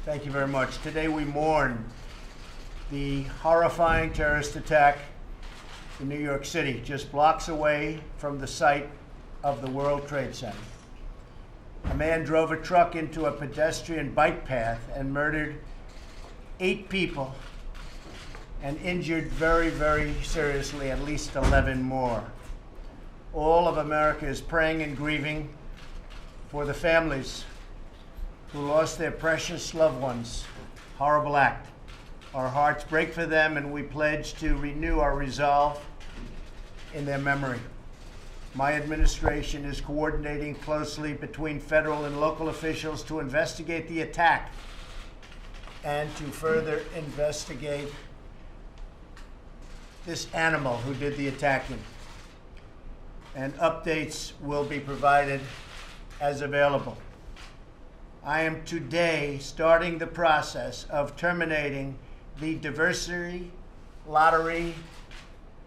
Thank you very much. Today we mourn the horrifying terrorist attack in New York City, just blocks away from the site of the World Trade Center. A man drove a truck into a pedestrian bike path and murdered 8 people and injured very, very seriously at least 11 more. All of America is praying and grieving for the families who lost their precious loved ones. Horrible act. Our hearts break for them, and we pledge to renew our resolve in their memory. My administration is coordinating closely between federal and local officials to investigate the attack and to further investigate this animal who did the attacking. And updates will be provided as available. I am today starting the process of terminating the diversity lottery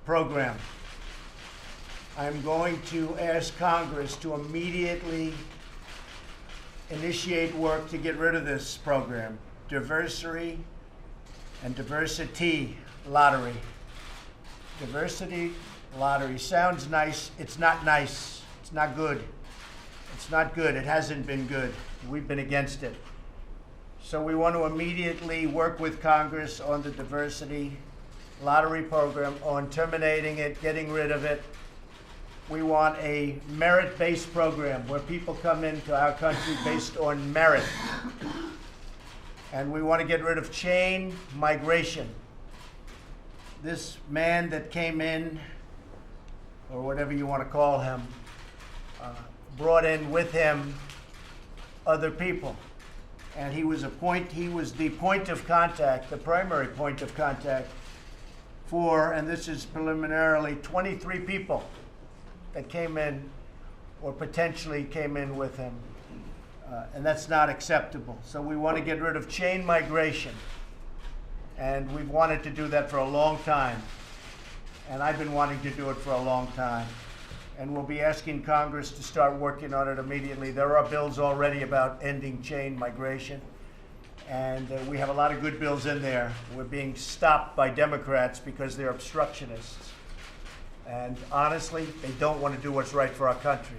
program. I'm going to ask Congress to immediately initiate work to get rid of this program. Diversity and diversity lottery. Diversity lottery sounds nice. It's not nice. It's not good. It's not good. It hasn't been good. We've been against it. So we want to immediately work with Congress on the diversity lottery program, on terminating it, getting rid of it. We want a merit-based program where people come into our country based on merit. And we want to get rid of chain migration. This man that came in, or whatever you want to call him, brought in with him other people. And he was the point of contact, the primary point of contact for, and this is preliminarily, 23 people that came in or potentially came in with him. And that's not acceptable. So we want to get rid of chain migration. And we've wanted to do that for a long time. And I've been wanting to do it for a long time. And we'll be asking Congress to start working on it immediately. There are bills already about ending chain migration. And we have a lot of good bills in there. We're being stopped by Democrats because they're obstructionists. And honestly, they don't want to do what's right for our country.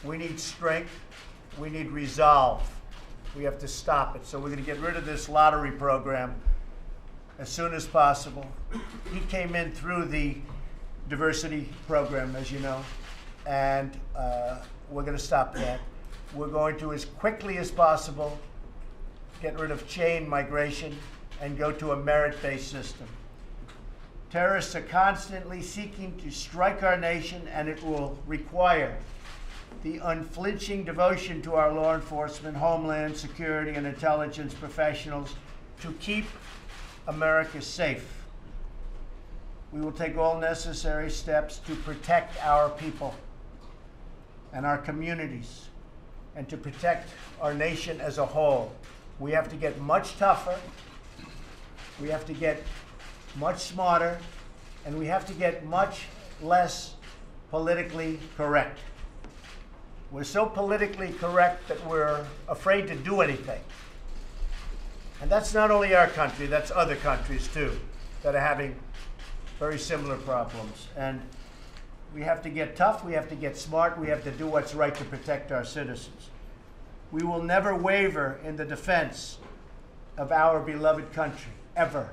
We need strength. We need resolve. We have to stop it. So we're going to get rid of this lottery program as soon as possible. He came in through the diversity program, as you know, and we're going to stop that. We're going to, as quickly as possible, get rid of chain migration and go to a merit-based system. Terrorists are constantly seeking to strike our nation, and it will require the unflinching devotion to our law enforcement, homeland security, and intelligence professionals to keep America safe. We will take all necessary steps to protect our people and our communities and to protect our nation as a whole. We have to get much tougher, we have to get much smarter, and we have to get much less politically correct. We're so politically correct that we're afraid to do anything. And that's not only our country, that's other countries too that are having very similar problems. And we have to get tough, we have to get smart, we have to do what's right to protect our citizens. We will never waver in the defense of our beloved country, ever.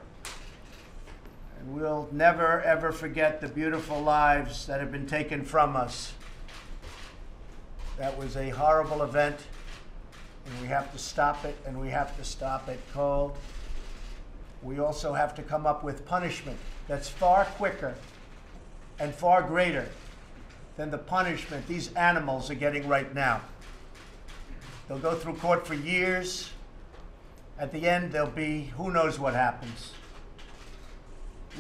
And we'll never, ever forget the beautiful lives that have been taken from us. That was a horrible event, and we have to stop it, and we have to stop it cold. We also have to come up with punishment that's far quicker and far greater than the punishment these animals are getting right now. They'll go through court for years. At the end, there'll be who knows what happens.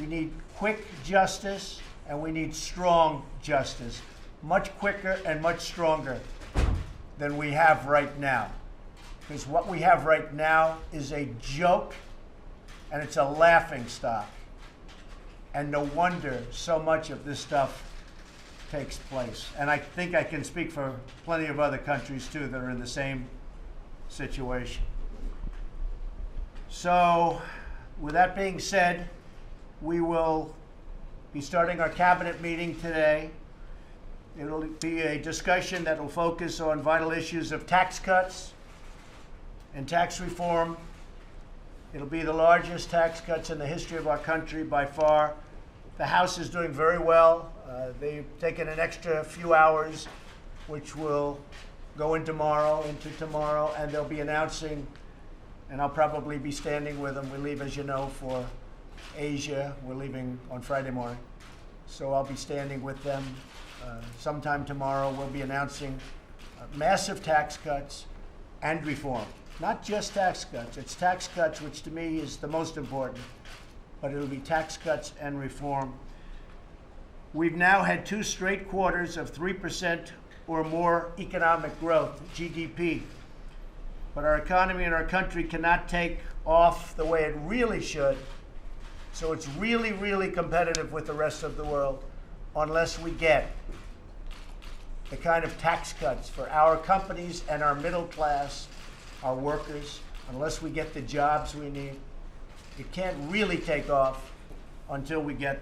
We need quick justice, and we need strong justice. Much quicker and much stronger than we have right now. Because what we have right now is a joke, and it's a laughing stock. And no wonder so much of this stuff takes place. And I think I can speak for plenty of other countries too that are in the same situation. So, with that being said, we will be starting our cabinet meeting today. It'll be a discussion that will focus on vital issues of tax cuts and tax reform. It'll be the largest tax cuts in the history of our country by far. The House is doing very well. They've taken an extra few hours, which will go into tomorrow, and they'll be announcing, and I'll probably be standing with them. We leave, as you know, for Asia. We're leaving on Friday morning. So I'll be standing with them sometime tomorrow. We'll be announcing massive tax cuts and reform. Not just tax cuts. It's tax cuts, which to me is the most important, but it'll be tax cuts and reform. We've now had 2 straight quarters of 3% or more economic growth, GDP. But our economy and our country cannot take off the way it really should. So it's really, really competitive with the rest of the world unless we get the kind of tax cuts for our companies and our middle class, our workers, unless we get the jobs we need. It can't really take off until we get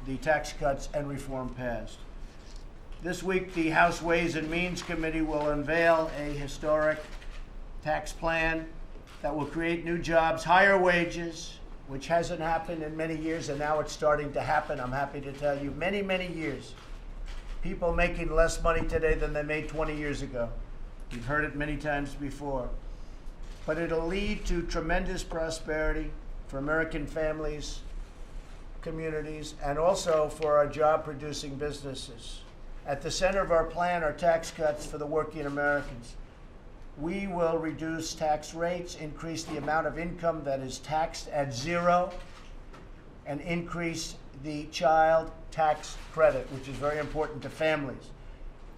the tax cuts and reform passed. This week, the House Ways and Means Committee will unveil a historic tax plan that will create new jobs, higher wages, which hasn't happened in many years, and now it's starting to happen. I'm happy to tell you, many, many years. People making less money today than they made 20 years ago. You've heard it many times before. But it'll lead to tremendous prosperity for American families, communities, and also for our job-producing businesses. At the center of our plan are tax cuts for the working Americans. We will reduce tax rates, increase the amount of income that is taxed at zero, and increase the child tax credit, which is very important to families.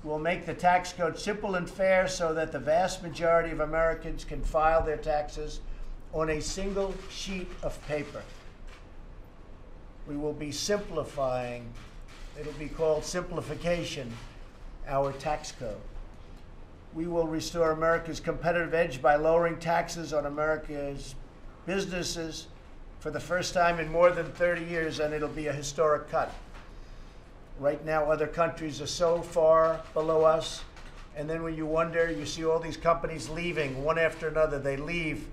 We'll make the tax code simple and fair so that the vast majority of Americans can file their taxes on a single sheet of paper. We will be simplifying, it'll be called simplification, our tax code. We will restore America's competitive edge by lowering taxes on America's businesses for the first time in more than 30 years, and it'll be a historic cut. Right now, other countries are so far below us, and then when you wonder, you see all these companies leaving, one after another, they leave.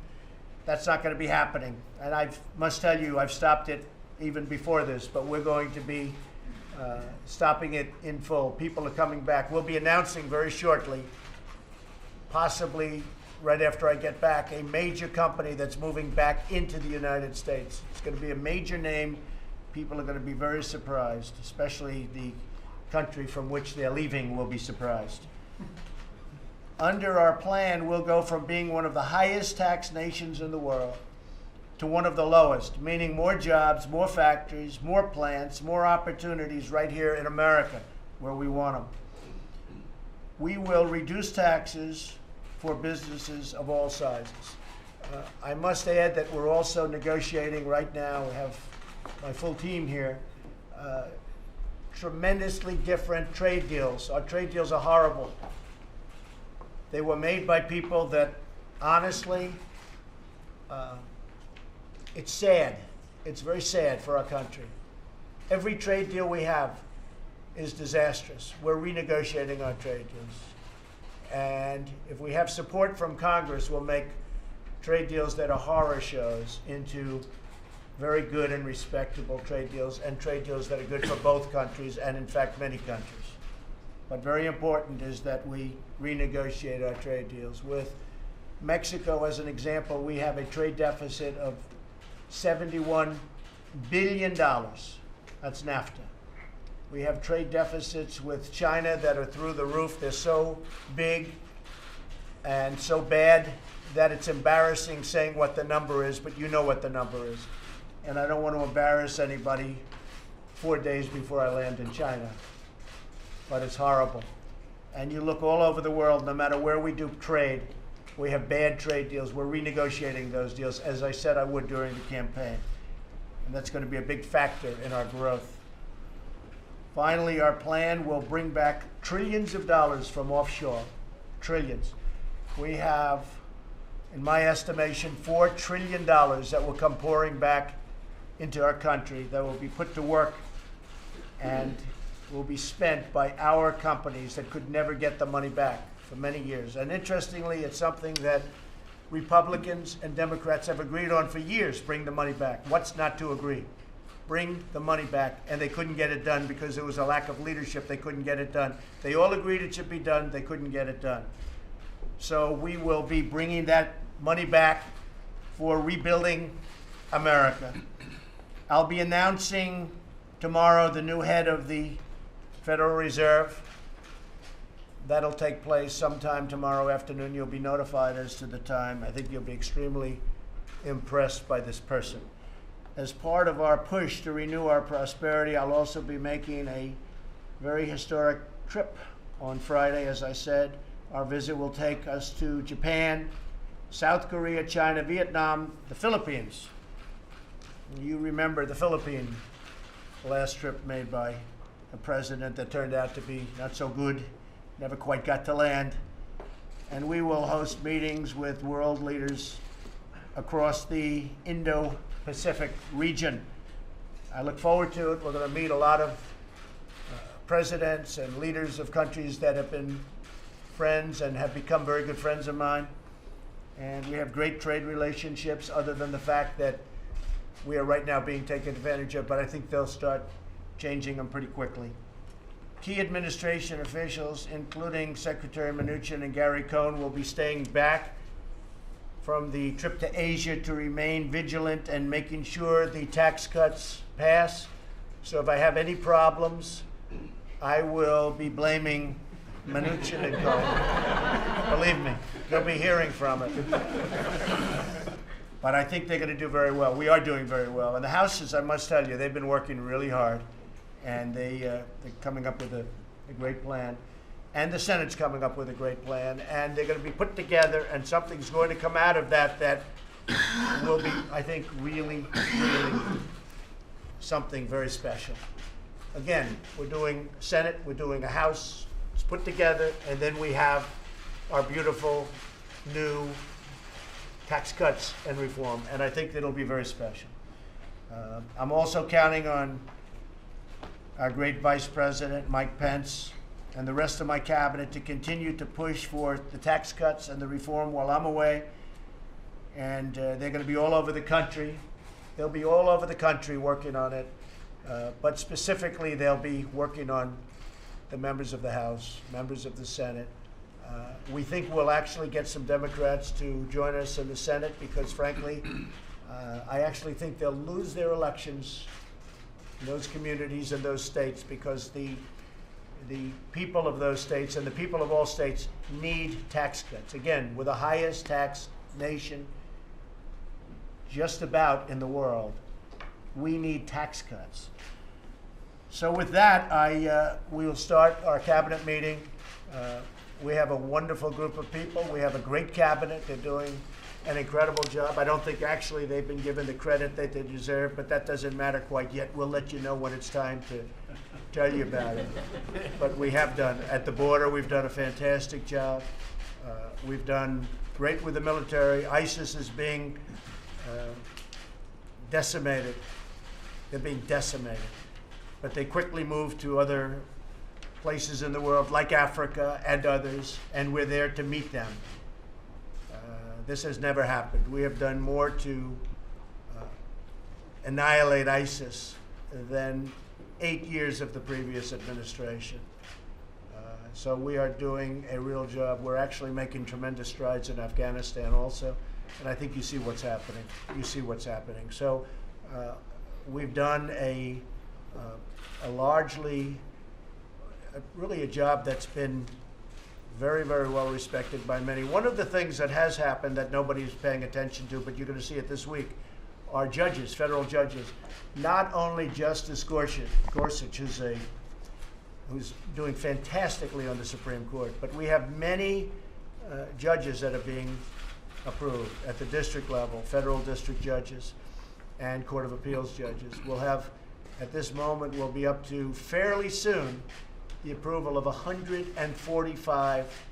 That's not going to be happening. And I must tell you, I've stopped it even before this, but we're going to be stopping it in full. People are coming back. We'll be announcing very shortly, possibly right after I get back, a major company that's moving back into the United States. It's going to be a major name. People are going to be very surprised, especially the country from which they're leaving will be surprised. Under our plan, we'll go from being one of the highest tax nations in the world to one of the lowest, meaning more jobs, more factories, more plants, more opportunities right here in America where we want them. We will reduce taxes for businesses of all sizes. I must add that we're also negotiating right now, we have my full team here, tremendously different trade deals. Our trade deals are horrible. They were made by people that, honestly, it's sad. It's very sad for our country. Every trade deal we have is disastrous. We're renegotiating our trade deals. And if we have support from Congress, we'll make trade deals that are horror shows into very good and respectable trade deals, and trade deals that are good for both countries and, in fact, many countries. But very important is that we renegotiate our trade deals. With Mexico, as an example, we have a trade deficit of $71 billion. That's NAFTA. We have trade deficits with China that are through the roof. They're so big and so bad that it's embarrassing saying what the number is, but you know what the number is. And I don't want to embarrass anybody 4 days before I land in China, but it's horrible. And you look all over the world, no matter where we do trade, we have bad trade deals. We're renegotiating those deals, as I said I would during the campaign. And that's going to be a big factor in our growth. Finally, our plan will bring back trillions of dollars from offshore. Trillions. We have in my estimation, $4 trillion that will come pouring back into our country, that will be put to work and will be spent by our companies that could never get the money back for many years. And interestingly, it's something that Republicans and Democrats have agreed on for years: bring the money back. What's not to agree? Bring the money back. And they couldn't get it done because there was a lack of leadership. They couldn't get it done. They all agreed it should be done. They couldn't get it done. So we will be bringing that money back for rebuilding America. I'll be announcing tomorrow the new head of the Federal Reserve. That'll take place sometime tomorrow afternoon. You'll be notified as to the time. I think you'll be extremely impressed by this person. As part of our push to renew our prosperity, I'll also be making a very historic trip on Friday. As I said, our visit will take us to Japan, South Korea, China, Vietnam, the Philippines. You remember the Philippines, the last trip made by a president that turned out to be not so good, never quite got to land. And we will host meetings with world leaders across the Indo-Pacific region. I look forward to it. We're going to meet a lot of presidents and leaders of countries that have been friends and have become very good friends of mine. And we have great trade relationships, other than the fact that we are right now being taken advantage of, but I think they'll start changing them pretty quickly. Key administration officials, including Secretary Mnuchin and Gary Cohn, will be staying back from the trip to Asia to remain vigilant and making sure the tax cuts pass. So if I have any problems, I will be blaming Mnuchin and Cohn. Believe me, they'll be hearing from it. But I think they're going to do very well. We are doing very well. And the Houses, I must tell you, they've been working really hard. And they're coming up with a great plan. And the Senate's coming up with a great plan. And they're going to be put together, and something's going to come out of that that will be, I think, really, really something very special. Again, we're doing Senate, we're doing a House. It's put together, and then we have our beautiful new tax cuts and reform, and I think it'll be very special. I'm also counting on our great Vice President, Mike Pence, and the rest of my cabinet to continue to push for the tax cuts and the reform while I'm away. And they're going to be all over the country. They'll be all over the country working on it. But specifically, they'll be working on the members of the House, members of the Senate. We think we'll actually get some Democrats to join us in the Senate because, frankly, I actually think they'll lose their elections in those communities and those states because the people of those states and the people of all states need tax cuts. Again, we're the highest tax nation just about in the world. We need tax cuts. So with that, we will start our cabinet meeting. We have a wonderful group of people. We have a great cabinet. They're doing an incredible job. I don't think actually they've been given the credit that they deserve, but that doesn't matter quite yet. We'll let you know when it's time to tell you about it. But we have done. At the border, we've done a fantastic job. We've done great with the military. ISIS is being decimated. They're being decimated. But they quickly moved to other places in the world, like Africa and others, and we're there to meet them. This has never happened. We have done more to annihilate ISIS than 8 years of the previous administration. So we are doing a real job. We're actually making tremendous strides in Afghanistan also, and I think you see what's happening. You see what's happening. So we've done a largely, really a job that's been very, very well respected by many. One of the things that has happened that nobody's paying attention to, but you're going to see it this week, are judges, federal judges. Not only Justice Gorsuch, who's doing fantastically on the Supreme Court, but we have many judges that are being approved at the district level, federal district judges and Court of Appeals judges. We'll have, at this moment, we'll be up to fairly soon the approval of 145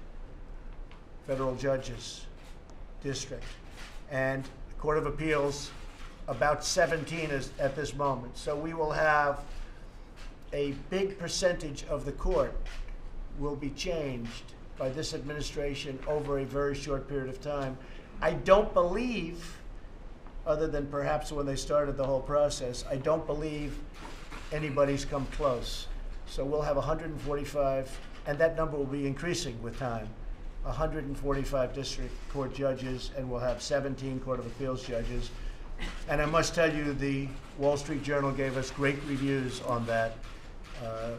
federal judges district. And the Court of Appeals, about 17 is at this moment. So we will have a big percentage of the court will be changed by this administration over a very short period of time. I don't believe, other than perhaps when they started the whole process, I don't believe anybody's come close. So we'll have 145, and that number will be increasing with time. 145 district court judges, and we'll have 17 Court of Appeals judges. And I must tell you, the Wall Street Journal gave us great reviews on that,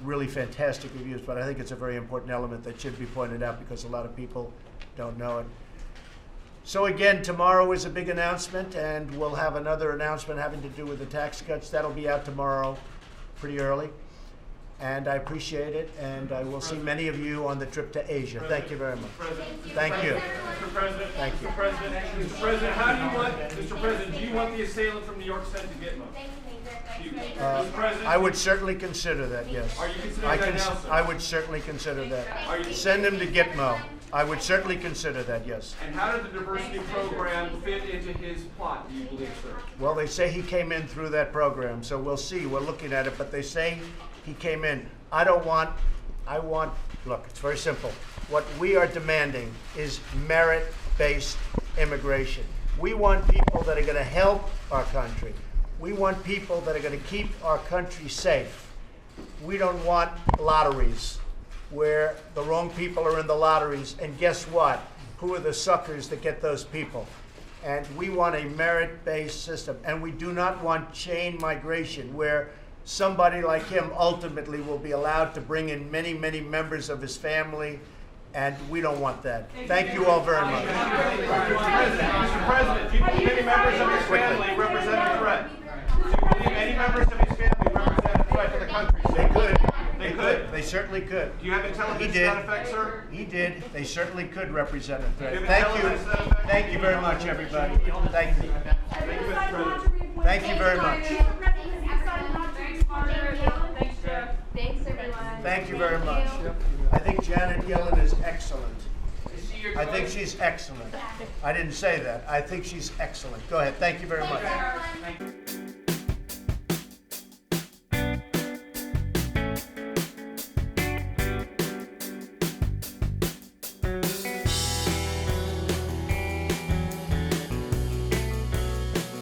really fantastic reviews, but I think it's a very important element that should be pointed out because a lot of people don't know it. So again, tomorrow is a big announcement, and we'll have another announcement having to do with the tax cuts. That'll be out tomorrow pretty early. And I appreciate it, and I will see many of you on the trip to Asia. Thank you very much. Thank you. Mr. President, Thank you. Mr. President, how do you want, Mr. President, do you want the assailant from New York sent to Gitmo? Mr. President? I would certainly consider that, yes. Are you considering that now, sir? I would certainly consider that. Send him to Gitmo. I would certainly consider that, yes. And how did the diversity program fit into his plot, do you believe, sir? Well, they say he came in through that program, so we'll see. We're looking at it, but they say he came in. Look, it's very simple. What we are demanding is merit-based immigration. We want people that are going to help our country. We want people that are going to keep our country safe. We don't want lotteries where the wrong people are in the lotteries, and guess what? Who are the suckers that get those people? And we want a merit-based system, and we do not want chain migration where somebody like him ultimately will be allowed to bring in many, many members of his family, and we don't want that. Thank you all very much. Mr. President, do you believe any members of his family represent a threat? Do you believe any members of his family represent a threat to the country? They could. They could? They certainly could. Do you have intelligence to that effect, sir? He did. They certainly could represent a threat. You have Thank you. intelligence to that effect? Thank you very much, everybody. Thank you. Thank you, Mr. President. Thank you very much. Thanks, everyone. Thank you very much. I think Janet Yellen is excellent. I think she's excellent. I didn't say that. I think she's excellent. Go ahead. Thank you very much.